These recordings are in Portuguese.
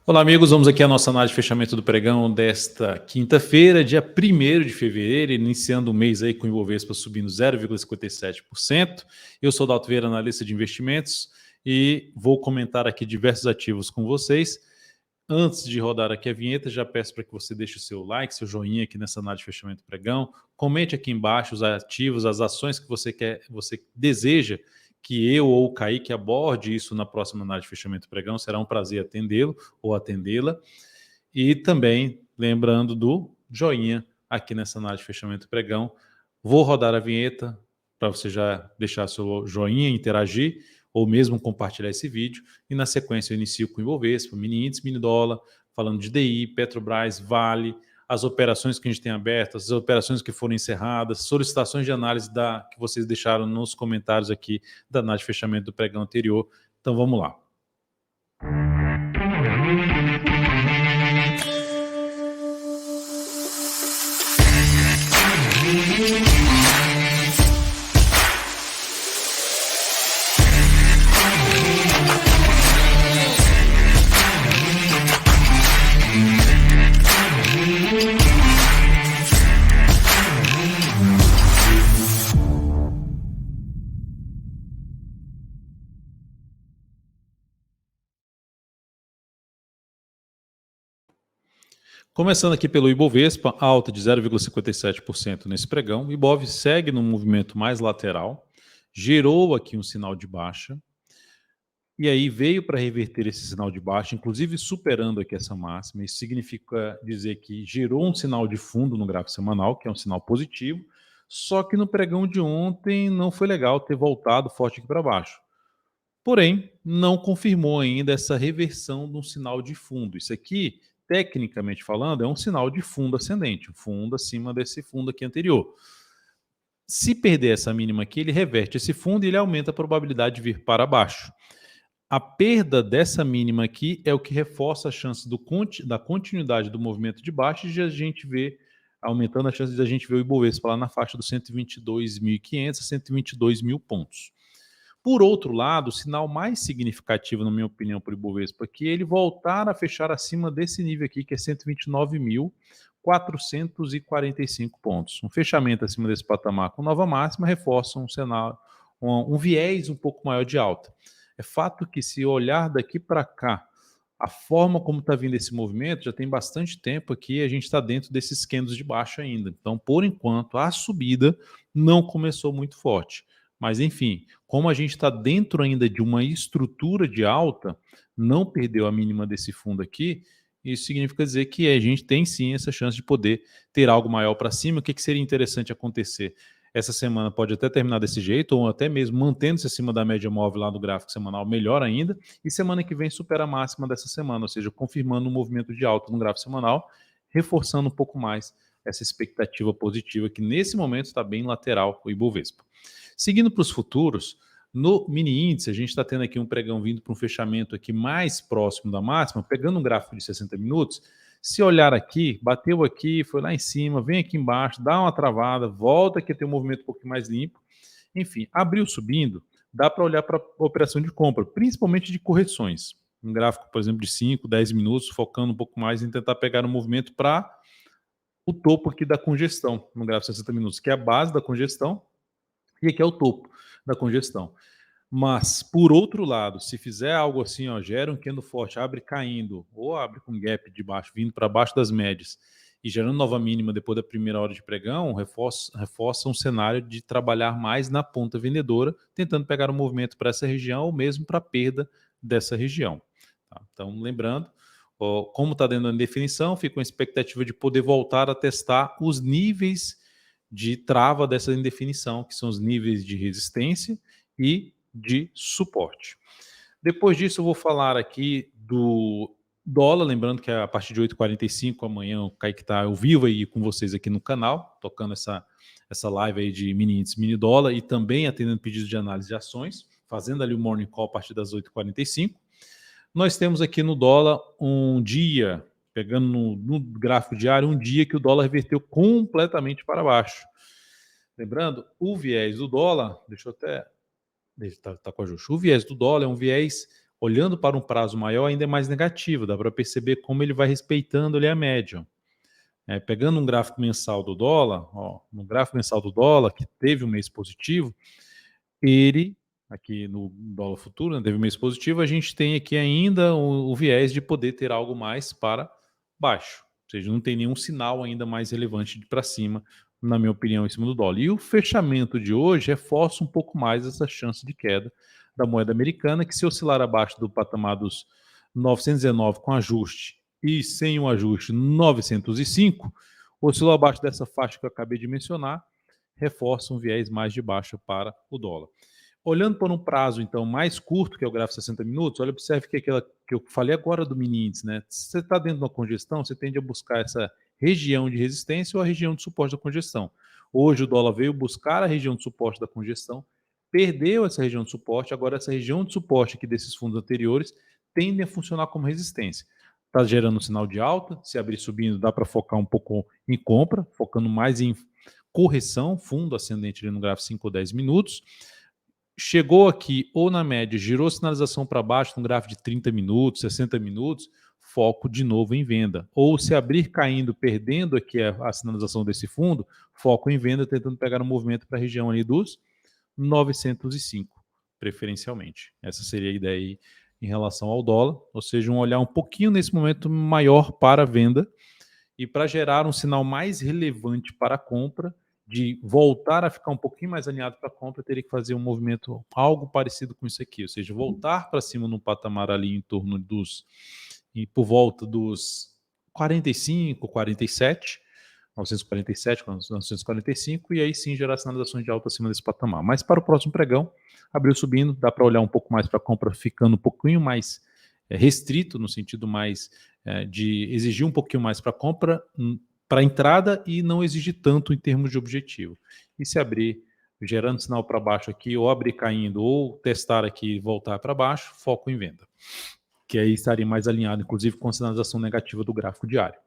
Olá, amigos. Vamos aqui à nossa análise de fechamento do pregão desta quinta-feira, dia 1º de fevereiro, iniciando o mês aí com o Ibovespa subindo 0,57%. Eu sou o Dalto Vieira, analista de investimentos, e vou comentar aqui diversos ativos com vocês. Antes de rodar aqui a vinheta, já peço para que você deixe o seu like, seu joinha aqui nessa análise de fechamento do pregão. Comente aqui embaixo os ativos, as ações que você deseja que eu ou o Kaique aborde isso na próxima análise de fechamento do pregão. Será um prazer atendê-lo ou atendê-la. E também lembrando do joinha aqui nessa análise de fechamento do pregão. Vou rodar a vinheta para você já deixar seu joinha, interagir, ou mesmo compartilhar esse vídeo. E na sequência eu inicio com o Ibovespa, mini índice, mini dólar, falando de DI, Petrobras, Vale, as operações que a gente tem abertas, as operações que foram encerradas, solicitações de análise que vocês deixaram nos comentários aqui da análise de fechamento do pregão anterior. Então vamos lá. Começando aqui pelo Ibovespa, alta de 0,57% nesse pregão. O Ibov segue no movimento mais lateral, gerou aqui um sinal de baixa, e aí veio para reverter esse sinal de baixa, inclusive superando aqui essa máxima. Isso significa dizer que gerou um sinal de fundo no gráfico semanal, que é um sinal positivo, só que no pregão de ontem não foi legal ter voltado forte aqui para baixo. Porém, não confirmou ainda essa reversão de um sinal de fundo. Isso aqui, tecnicamente falando, é um sinal de fundo ascendente, um fundo acima desse fundo aqui anterior. Se perder essa mínima aqui, ele reverte esse fundo e ele aumenta a probabilidade de vir para baixo. A perda dessa mínima aqui é o que reforça a chance da continuidade do movimento de baixo e de a gente ver, aumentando a chance de a gente ver o Ibovespa lá na faixa dos 122.500 a 122 mil pontos. Por outro lado, o sinal mais significativo, na minha opinião, para o Ibovespa aqui é ele voltar a fechar acima desse nível aqui, que é 129.445 pontos. Um fechamento acima desse patamar com nova máxima reforça um cenário, um viés um pouco maior de alta. É fato que, se olhar daqui para cá, a forma como está vindo esse movimento, já tem bastante tempo aqui, a gente está dentro desses candles de baixo ainda. Então, por enquanto, a subida não começou muito forte. Mas, enfim, como a gente está dentro ainda de uma estrutura de alta, não perdeu a mínima desse fundo aqui, isso significa dizer que a gente tem sim essa chance de poder ter algo maior para cima. O que seria interessante acontecer? Essa semana pode até terminar desse jeito, ou até mesmo mantendo-se acima da média móvel lá do gráfico semanal, melhor ainda, e semana que vem supera a máxima dessa semana, ou seja, confirmando um movimento de alta no gráfico semanal, reforçando um pouco mais essa expectativa positiva que nesse momento está bem lateral o Ibovespa. Seguindo para os futuros, no mini índice, a gente está tendo aqui um pregão vindo para um fechamento aqui mais próximo da máxima, pegando um gráfico de 60 minutos. Se olhar aqui, bateu aqui, foi lá em cima, vem aqui embaixo, dá uma travada, volta aqui, tem um movimento um pouquinho mais limpo. Enfim, abriu subindo, dá para olhar para a operação de compra, principalmente de correções. Um gráfico, por exemplo, de 5, 10 minutos, focando um pouco mais em tentar pegar um movimento para o topo aqui da congestão, no gráfico de 60 minutos, que é a base da congestão, e aqui é o topo da congestão. Mas, por outro lado, se fizer algo assim, ó, gera um candle forte, abre caindo, ou abre com gap de baixo, vindo para baixo das médias, e gerando nova mínima depois da primeira hora de pregão, reforça um cenário de trabalhar mais na ponta vendedora, tentando pegar um movimento para essa região, ou mesmo para a perda dessa região. Tá? Então, lembrando, ó, como está dando a definição, fica com a expectativa de poder voltar a testar os níveis de trava dessa indefinição, que são os níveis de resistência e de suporte. Depois disso, eu vou falar aqui do dólar, lembrando que a partir de 8h45 amanhã o Kaique está ao vivo aí com vocês aqui no canal, tocando essa live aí de mini índice, mini dólar, e também atendendo pedidos de análise de ações, fazendo ali o morning call a partir das 8h45. Nós temos aqui no dólar um dia, pegando no gráfico diário, um dia que o dólar reverteu completamente para baixo. Lembrando, o viés do dólar, deixa eu até... Tá com ajuste. O viés do dólar é um viés Olhando para um prazo maior, ainda é mais negativo, dá para perceber como ele vai respeitando ali a média. Pegando um gráfico mensal do dólar, no gráfico mensal do dólar, que teve um mês positivo, ele, aqui no dólar futuro, né, teve um mês positivo, a gente tem aqui ainda o viés de poder ter algo mais para baixo. Ou seja, não tem nenhum sinal ainda mais relevante para cima, na minha opinião, em cima do dólar. E o fechamento de hoje reforça um pouco mais essa chance de queda da moeda americana, que se oscilar abaixo do patamar dos 919 com ajuste e sem o ajuste 905, oscilou abaixo dessa faixa que eu acabei de mencionar, reforça um viés mais de baixa para o dólar. Olhando por um prazo, então, mais curto, que é o gráfico 60 minutos, olha, observe que aquela que eu falei agora do mini índice, né? Se você está dentro de uma congestão, você tende a buscar essa região de resistência ou a região de suporte da congestão. Hoje o dólar veio buscar a região de suporte da congestão, perdeu essa região de suporte, agora essa região de suporte aqui desses fundos anteriores tende a funcionar como resistência. Está gerando um sinal de alta, se abrir subindo dá para focar um pouco em compra, focando mais em correção, fundo ascendente ali no gráfico 5 ou 10 minutos. Chegou aqui ou na média, girou sinalização para baixo no gráfico de 30 minutos, 60 minutos, foco de novo em venda. Ou se abrir caindo, perdendo aqui a sinalização desse fundo, foco em venda, tentando pegar um movimento para a região ali dos 905, preferencialmente. Essa seria a ideia aí em relação ao dólar, ou seja, um olhar um pouquinho nesse momento maior para a venda e para gerar um sinal mais relevante para a compra, de voltar a ficar um pouquinho mais alinhado para a compra, teria que fazer um movimento algo parecido com isso aqui, ou seja, voltar para cima no patamar ali em torno dos, e por volta dos 45, 47, 947, 945, e aí sim gerar sinalizações de alta acima desse patamar. Mas para o próximo pregão, abriu subindo, dá para olhar um pouco mais para a compra, ficando um pouquinho mais restrito, no sentido mais de exigir um pouquinho mais para a compra, para a entrada, e não exigir tanto em termos de objetivo. E se abrir gerando sinal para baixo aqui, ou abrir caindo, ou testar aqui e voltar para baixo, foco em venda. Que aí estaria mais alinhado, inclusive, com a sinalização negativa do gráfico diário.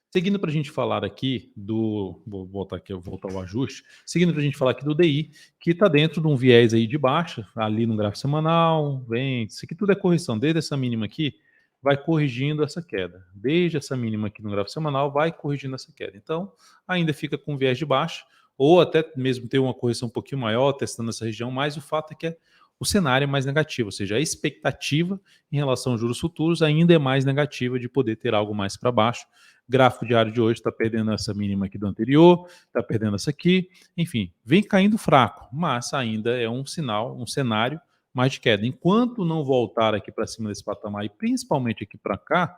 Seguindo para a gente falar aqui do. Vou voltar aqui, voltar ao ajuste. Seguindo para a gente falar aqui do DI, que está dentro de um viés aí de baixa, ali no gráfico semanal. Vem, isso aqui tudo é correção. Desde essa mínima aqui, vai corrigindo essa queda. Desde essa mínima aqui no gráfico semanal, vai corrigindo essa queda. Então, ainda fica com viés de baixa, ou até mesmo ter uma correção um pouquinho maior, testando essa região, mas o fato é que o cenário é mais negativo, ou seja, a expectativa em relação aos juros futuros ainda é mais negativa de poder ter algo mais para baixo. Gráfico diário de hoje está perdendo essa mínima aqui do anterior, está perdendo essa aqui, enfim, vem caindo fraco, mas ainda é um sinal, um cenário mais de queda. Enquanto não voltar aqui para cima desse patamar e principalmente aqui para cá,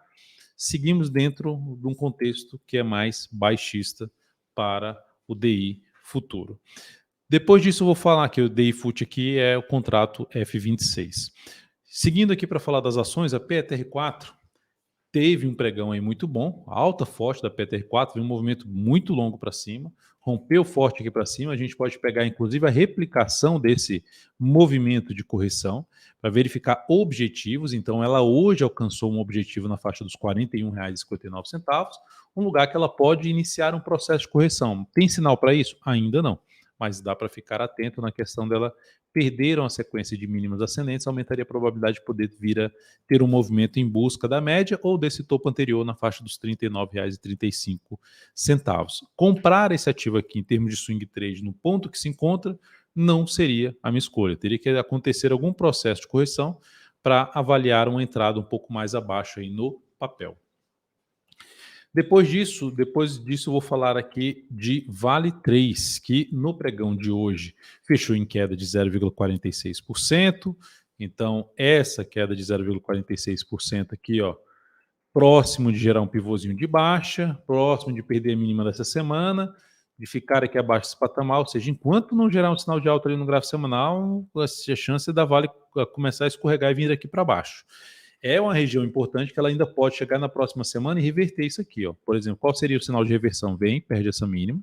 seguimos dentro de um contexto que é mais baixista para o DI futuro. Depois disso eu vou falar que o DI Fut aqui é o contrato F26. Seguindo aqui para falar das ações, a PETR4 teve um pregão aí muito bom, alta forte da PTR4, veio um movimento muito longo para cima, rompeu forte aqui para cima. A gente pode pegar inclusive a replicação desse movimento de correção para verificar objetivos. Então ela hoje alcançou um objetivo na faixa dos R$ 41,59, um lugar que ela pode iniciar um processo de correção. Tem sinal para isso? Ainda não, mas dá para ficar atento na questão dela perderam a sequência de mínimas ascendentes, aumentaria a probabilidade de poder vir a ter um movimento em busca da média ou desse topo anterior na faixa dos R$ 39,35. Comprar esse ativo aqui em termos de swing trade no ponto que se encontra não seria a minha escolha. Teria que acontecer algum processo de correção para avaliar uma entrada um pouco mais abaixo aí no papel. Depois disso, eu vou falar aqui de Vale 3, que no pregão de hoje fechou em queda de 0,46%. Então, essa queda de 0,46% aqui, ó, próximo de gerar um pivôzinho de baixa, próximo de perder a mínima dessa semana, de ficar aqui abaixo desse patamar, ou seja, enquanto não gerar um sinal de alta ali no gráfico semanal, a chance da Vale começar a escorregar e vir aqui para baixo. É uma região importante que ela ainda pode chegar na próxima semana e reverter isso aqui, ó. Por exemplo, qual seria o sinal de reversão? Vem, perde essa mínima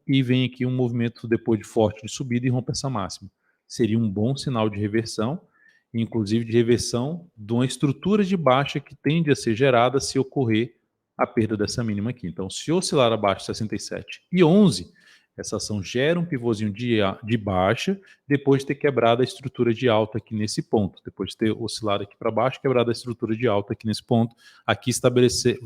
e vem aqui um movimento depois de forte de subida e rompe essa máxima. Seria um bom sinal de reversão, inclusive de reversão de uma estrutura de baixa que tende a ser gerada se ocorrer a perda dessa mínima aqui. Então, se oscilar abaixo de 67,11, Essa ação gera um pivôzinho de baixa, depois de ter quebrado a estrutura de alta aqui nesse ponto, depois de ter oscilado aqui para baixo, quebrado a estrutura de alta aqui nesse ponto, aqui estabelece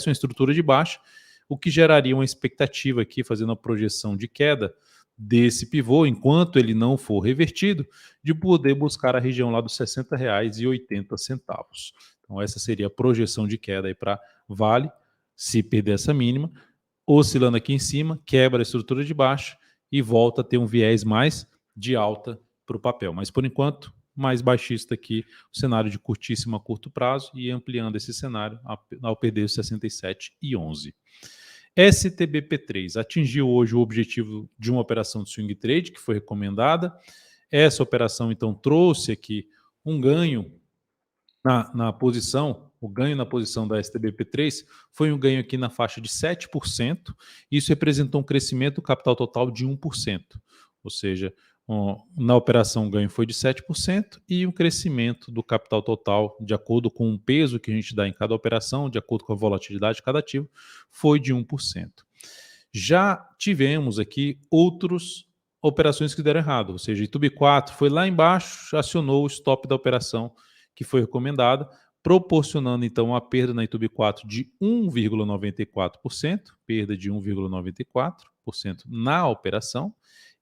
uma estrutura de baixa, o que geraria uma expectativa aqui, fazendo a projeção de queda desse pivô, enquanto ele não for revertido, de poder buscar a região lá dos R$ 60,80. Então essa seria a projeção de queda aí para Vale, se perder essa mínima, oscilando aqui em cima, quebra a estrutura de baixo e volta a ter um viés mais de alta para o papel. Mas por enquanto, mais baixista aqui, o cenário de curtíssimo a curto prazo e ampliando esse cenário ao perder os 67,11. STBP3 atingiu hoje o objetivo de uma operação de swing trade que foi recomendada. Essa operação então trouxe aqui um ganho na posição, o ganho na posição da STBP3 foi um ganho aqui na faixa de 7%, isso representou um crescimento do capital total de 1%, ou seja, na operação o ganho foi de 7% e o crescimento do capital total, de acordo com o peso que a gente dá em cada operação, de acordo com a volatilidade de cada ativo, foi de 1%. Já tivemos aqui outras operações que deram errado, ou seja, YouTube 4 foi lá embaixo, acionou o stop da operação que foi recomendada, proporcionando então uma perda na YouTube 4 de 1,94%, perda de 1,94% na operação,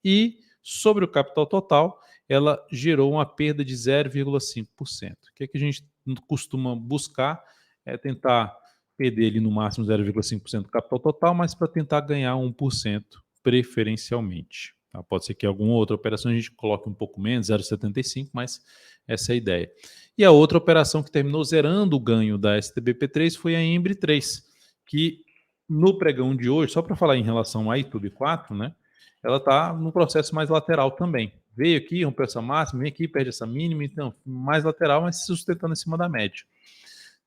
e sobre o capital total, ela gerou uma perda de 0,5%. O que é que a gente costuma buscar? É tentar perder ali no máximo 0,5% do capital total, mas para tentar ganhar 1% preferencialmente. Tá? Pode ser que alguma outra operação a gente coloque um pouco menos, 0,75%, mas essa é a ideia. E a outra operação que terminou zerando o ganho da STBP3 foi a Embry 3, que no pregão de hoje, só para falar em relação à YouTube 4, né, ela está no processo mais lateral também. Veio aqui, rompeu essa máxima, vem aqui, perde essa mínima, então mais lateral, mas se sustentando em cima da média.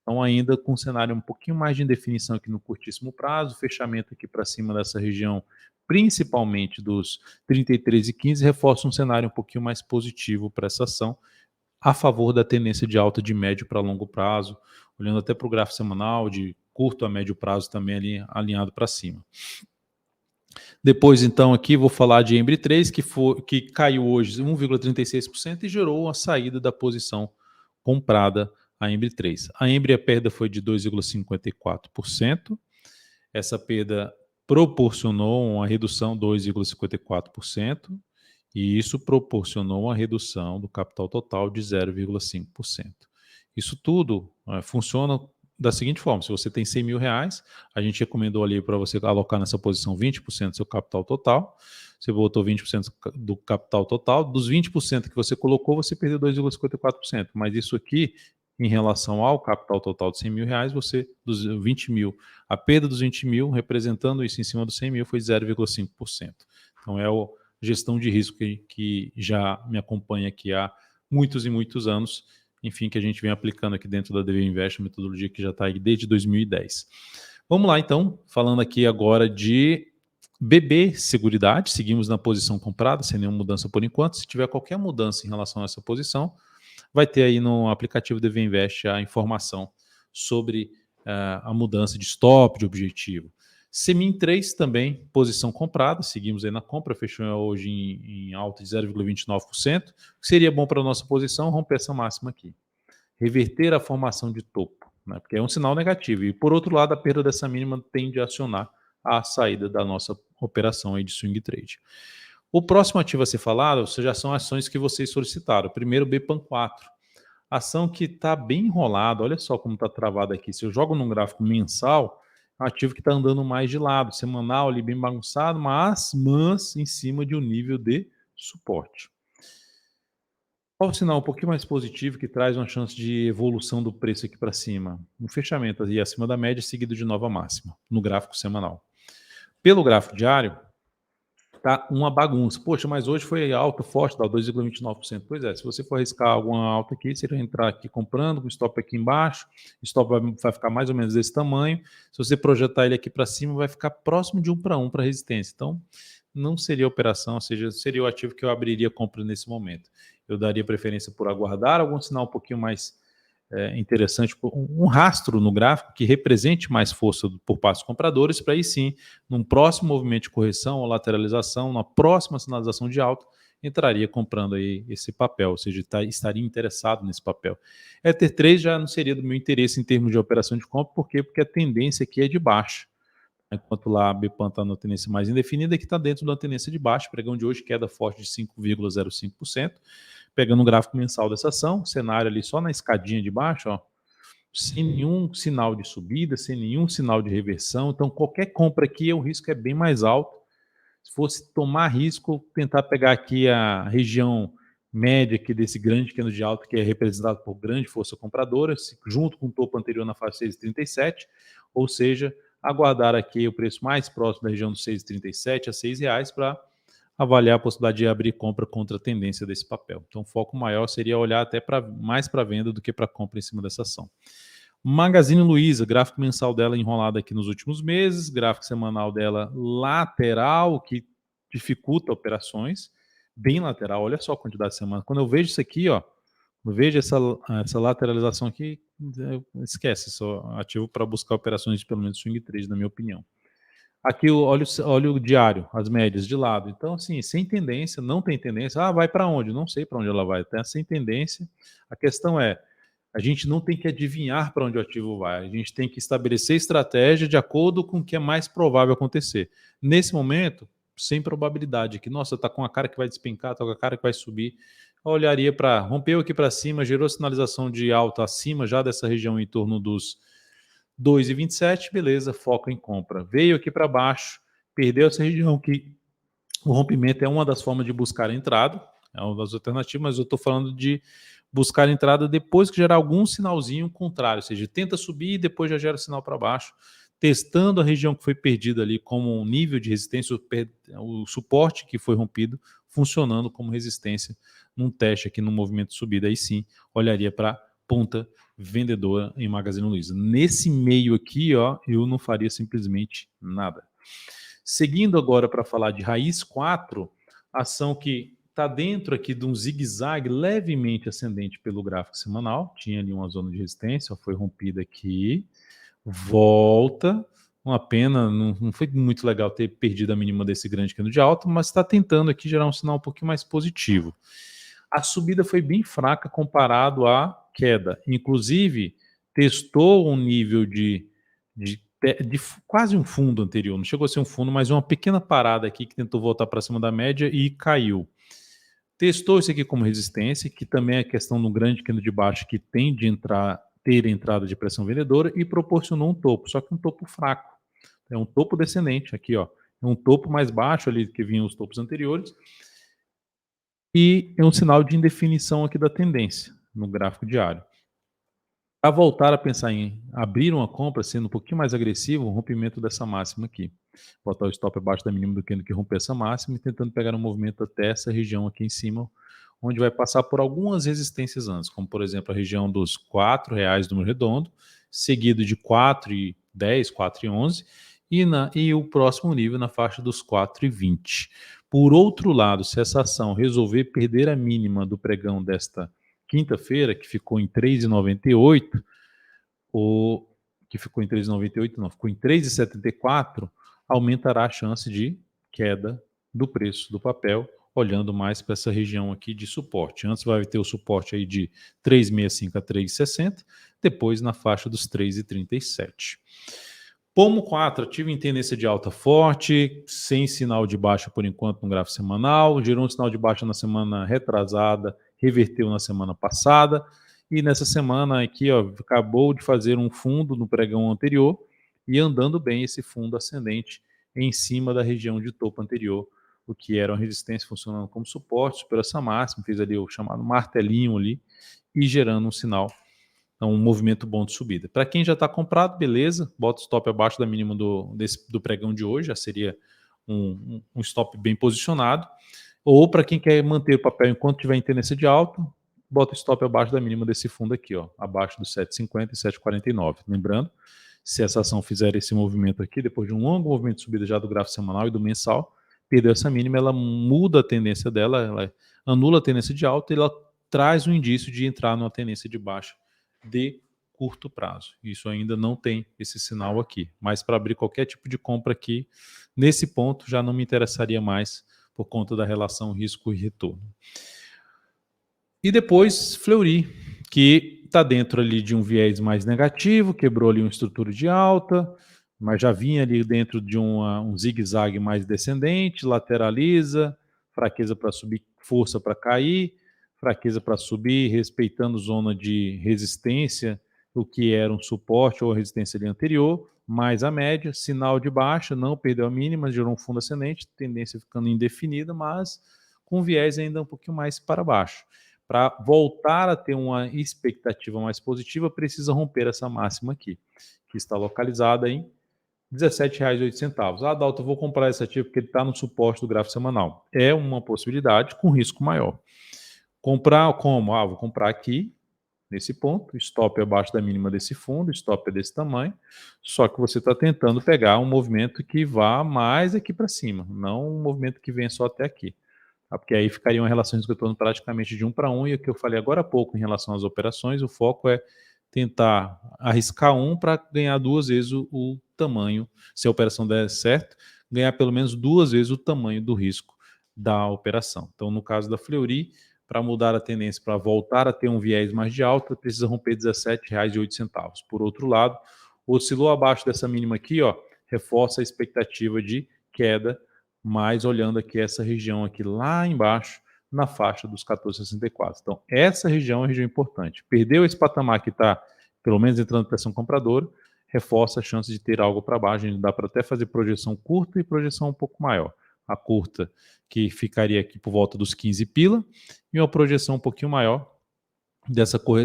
Então ainda com um cenário um pouquinho mais de indefinição aqui no curtíssimo prazo, fechamento aqui para cima dessa região, principalmente dos 33,15, reforça um cenário um pouquinho mais positivo para essa ação, a favor da tendência de alta de médio para longo prazo, olhando até para o gráfico semanal, de curto a médio prazo também ali alinhado para cima. Depois, então, aqui vou falar de Embry 3, que caiu hoje 1,36% e gerou a saída da posição comprada a Embry 3. A Embry, a perda foi de 2,54%. Essa perda proporcionou uma redução de 2,54%. E isso proporcionou uma redução do capital total de 0,5%. Isso tudo funciona da seguinte forma: se você tem R$100 mil, a gente recomendou ali para você alocar nessa posição 20% do seu capital total, você botou 20% do capital total, dos 20% que você colocou, você perdeu 2,54%, mas isso aqui, em relação ao capital total de R$100 mil, você, dos 20 mil, a perda dos 20 mil, representando isso em cima dos 100 mil, foi 0,5%. Então é o gestão de risco que já me acompanha aqui há muitos e muitos anos, enfim, que a gente vem aplicando aqui dentro da DV Invest, a metodologia que já está aí desde 2010. Vamos lá, então, falando aqui agora de BB Seguridade, seguimos na posição comprada, sem nenhuma mudança por enquanto. Se tiver qualquer mudança em relação a essa posição, vai ter aí no aplicativo DV Invest a informação sobre a mudança de stop, de objetivo. Semin 3 também, posição comprada, seguimos aí na compra, fechou hoje em alta de 0,29%, o que seria bom para a nossa posição, romper essa máxima aqui. Reverter a formação de topo, né, porque é um sinal negativo. E por outro lado, a perda dessa mínima tende a acionar a saída da nossa operação aí de swing trade. O próximo ativo a ser falado, ou seja, são ações que vocês solicitaram. Primeiro, BPAN 4. Ação que está bem enrolada, olha só como está travada aqui. Se eu jogo num gráfico mensal, é um ativo que está andando mais de lado, semanal ali bem bagunçado, mas em cima de um nível de suporte. Qual o sinal um pouquinho mais positivo que traz uma chance de evolução do preço aqui para cima? Um fechamento aí acima da média, seguido de nova máxima, no gráfico semanal. Pelo gráfico diário, tá uma bagunça. Poxa, mas hoje foi alta forte, dá 2,29%. Pois é, se você for arriscar alguma alta aqui, você vai entrar aqui comprando, com stop aqui embaixo, o stop vai ficar mais ou menos desse tamanho. Se você projetar ele aqui para cima, vai ficar próximo de 1 para 1 para resistência. Então, não seria operação, ou seja, seria o ativo que eu abriria compra nesse momento. Eu daria preferência por aguardar algum sinal um pouquinho mais interessante, um rastro no gráfico que represente mais força por parte dos compradores, para aí sim, num próximo movimento de correção ou lateralização, na próxima sinalização de alta, entraria comprando aí esse papel, ou seja, estaria interessado nesse papel. Ether 3 já não seria do meu interesse em termos de operação de compra, por quê? Porque a tendência aqui é de baixa. Enquanto lá a BPAN está na tendência mais indefinida, que está dentro da tendência de baixa, pregão de hoje queda forte de 5,05%, pegando o gráfico mensal dessa ação, cenário ali só na escadinha de baixo, ó, sem nenhum sinal de subida, sem nenhum sinal de reversão, então qualquer compra aqui o risco é bem mais alto. Se fosse tomar risco, tentar pegar aqui a região média aqui desse grande candle de alta, que é representado por grande força compradora, junto com o topo anterior na faixa 6,37, ou seja, aguardar aqui o preço mais próximo da região dos 6,37 a R$6 para avaliar a possibilidade de abrir compra contra a tendência desse papel. Então, o foco maior seria olhar até mais para venda do que para compra em cima dessa ação. Magazine Luiza, gráfico mensal dela enrolado aqui nos últimos meses, gráfico semanal dela lateral, que dificulta operações, bem lateral, olha só a quantidade de semanas. Quando eu vejo isso aqui, ó, eu vejo essa lateralização aqui, esquece, só ativo para buscar operações de pelo menos swing trade, na minha opinião. Aqui olha o diário, as médias de lado. Então, assim, sem tendência, não tem tendência. Ah, vai para onde? Não sei para onde ela vai. Tá sem tendência. A questão é, a gente não tem que adivinhar para onde o ativo vai. A gente tem que estabelecer estratégia de acordo com o que é mais provável acontecer. Nesse momento, sem probabilidade. Que, nossa, está com a cara que vai despencar, está com a cara que vai subir. Eu olharia para, rompeu aqui para cima, gerou sinalização de alta acima já dessa região em torno dos 2,27, beleza, foco em compra. Veio aqui para baixo, perdeu essa região que o rompimento é uma das formas de buscar a entrada, é uma das alternativas, mas eu estou falando de buscar a entrada depois que gerar algum sinalzinho contrário, ou seja, tenta subir e depois já gera sinal para baixo, testando a região que foi perdida ali como um nível de resistência, o suporte que foi rompido, funcionando como resistência num teste aqui no movimento de subida, aí sim, olharia para ponta vendedora em Magazine Luiza. Nesse meio aqui, ó, eu não faria simplesmente nada. Seguindo agora para falar de Raiz 4, ação que está dentro aqui de um zigue-zague levemente ascendente pelo gráfico semanal, tinha ali uma zona de resistência, foi rompida aqui, volta, uma pena, não foi muito legal ter perdido a mínima desse grande candle de alta, mas está tentando aqui gerar um sinal um pouquinho mais positivo. A subida foi bem fraca comparado à queda. Inclusive, testou um nível de quase um fundo anterior. Não chegou a ser um fundo, mas uma pequena parada aqui que tentou voltar para cima da média e caiu. Testou isso aqui como resistência, que também é questão do grande candle de baixo que tem de ter entrada de pressão vendedora e proporcionou um topo, só que um topo fraco. É um topo descendente aqui, ó. É um topo mais baixo ali que vinham os topos anteriores e é um sinal de indefinição aqui da tendência no gráfico diário. Para voltar a pensar em abrir uma compra, sendo um pouquinho mais agressivo, o rompimento dessa máxima aqui. Botar o stop abaixo da mínima do que romper essa máxima e tentando pegar um movimento até essa região aqui em cima, onde vai passar por algumas resistências antes, como por exemplo a região dos R$4 número redondo, seguido de 4,10, 4,11 e o próximo nível na faixa dos 4,20. Por outro lado, se essa ação resolver perder a mínima do pregão desta quinta-feira, que ficou em 3,98, ou que ficou em 3,98, não, ficou em 3,74, aumentará a chance de queda do preço do papel, olhando mais para essa região aqui de suporte. Antes vai ter o suporte aí de 3,65 a 3,60, depois na faixa dos 3,37. Pomo 4, ativo em tendência de alta forte, sem sinal de baixa por enquanto no gráfico semanal, gerou um sinal de baixa na semana retrasada, reverteu na semana passada, e nessa semana aqui, ó, acabou de fazer um fundo no pregão anterior e andando bem esse fundo ascendente em cima da região de topo anterior, o que era uma resistência funcionando como suporte, superou essa máxima, fez ali o chamado martelinho ali e gerando um sinal, um movimento bom de subida. Para quem já está comprado, beleza, bota o stop abaixo da mínima do pregão de hoje, já seria um stop bem posicionado. Ou para quem quer manter o papel enquanto tiver em tendência de alta, bota o stop abaixo da mínima desse fundo aqui, ó, abaixo dos 7,50 e 7,49. Lembrando, se essa ação fizer esse movimento aqui, depois de um longo movimento de subida já do gráfico semanal e do mensal, perdeu essa mínima, ela muda a tendência dela, ela anula a tendência de alta e ela traz um indício de entrar numa tendência de baixa de curto prazo. Isso ainda não tem esse sinal aqui, mas para abrir qualquer tipo de compra aqui, nesse ponto já não me interessaria mais por conta da relação risco e retorno. E depois Fleury, que está dentro ali de um viés mais negativo, quebrou ali uma estrutura de alta, mas já vinha ali dentro de um zigue-zague mais descendente, lateraliza, fraqueza para subir, força para cair, fraqueza para subir, respeitando zona de resistência, o que era um suporte ou resistência ali anterior, mais a média, sinal de baixa, não perdeu a mínima, gerou um fundo ascendente, tendência ficando indefinida, mas com viés ainda um pouquinho mais para baixo. Para voltar a ter uma expectativa mais positiva, precisa romper essa máxima aqui, que está localizada em R$ 17,08. Ah, Dalton, eu vou comprar esse ativo porque ele está no suporte do gráfico semanal. É uma possibilidade com risco maior. Comprar como? Ah, vou comprar aqui, nesse ponto, stop abaixo da mínima desse fundo, stop é desse tamanho, só que você está tentando pegar um movimento que vá mais aqui para cima, não um movimento que venha só até aqui. Porque aí ficaria uma relação de retorno praticamente de 1 para 1, e o que eu falei agora há pouco em relação às operações, o foco é tentar arriscar para ganhar 2 vezes o tamanho, se a operação der certo, ganhar pelo menos 2 vezes o tamanho do risco da operação. Então, no caso da Fleury, para mudar a tendência, para voltar a ter um viés mais de alta, precisa romper R$ 17,08. Por outro lado, oscilou abaixo dessa mínima aqui, ó, reforça a expectativa de queda, mas olhando aqui essa região aqui lá embaixo, na faixa dos 14,64. Então, essa região é uma região importante. Perdeu esse patamar que está, pelo menos, entrando pressão compradora, reforça a chance de ter algo para baixo. A gente dá para até fazer projeção curta e projeção um pouco maior. A curta, que ficaria aqui por volta dos 15 pila, e uma projeção um pouquinho maior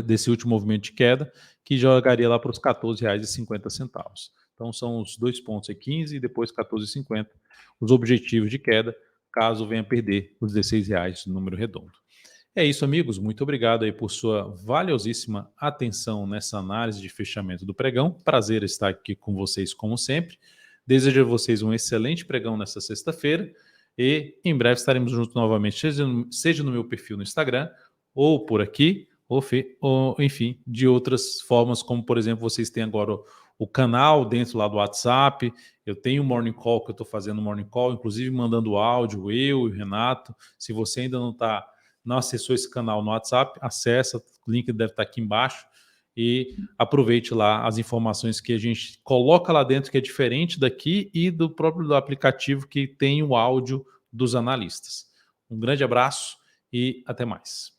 desse último movimento de queda, que jogaria lá para os R$ 14,50. Então, são os 2 pontos, 15 e depois 14,50, os objetivos de queda, caso venha perder os R$ 16, número redondo. É isso, amigos. Muito obrigado aí por sua valiosíssima atenção nessa análise de fechamento do pregão. Prazer estar aqui com vocês, como sempre. Desejo a vocês um excelente pregão nessa sexta-feira e em breve estaremos juntos novamente, seja no meu perfil no Instagram ou por aqui, ou enfim, de outras formas, como por exemplo, vocês têm agora o canal dentro lá do WhatsApp. Eu tenho o Morning Call, que eu estou fazendo o Morning Call, inclusive mandando áudio, eu e o Renato. Se você ainda não acessou esse canal no WhatsApp, acessa, o link deve estar aqui embaixo, e aproveite lá as informações que a gente coloca lá dentro, que é diferente daqui e do próprio aplicativo que tem o áudio dos analistas. Um grande abraço e até mais.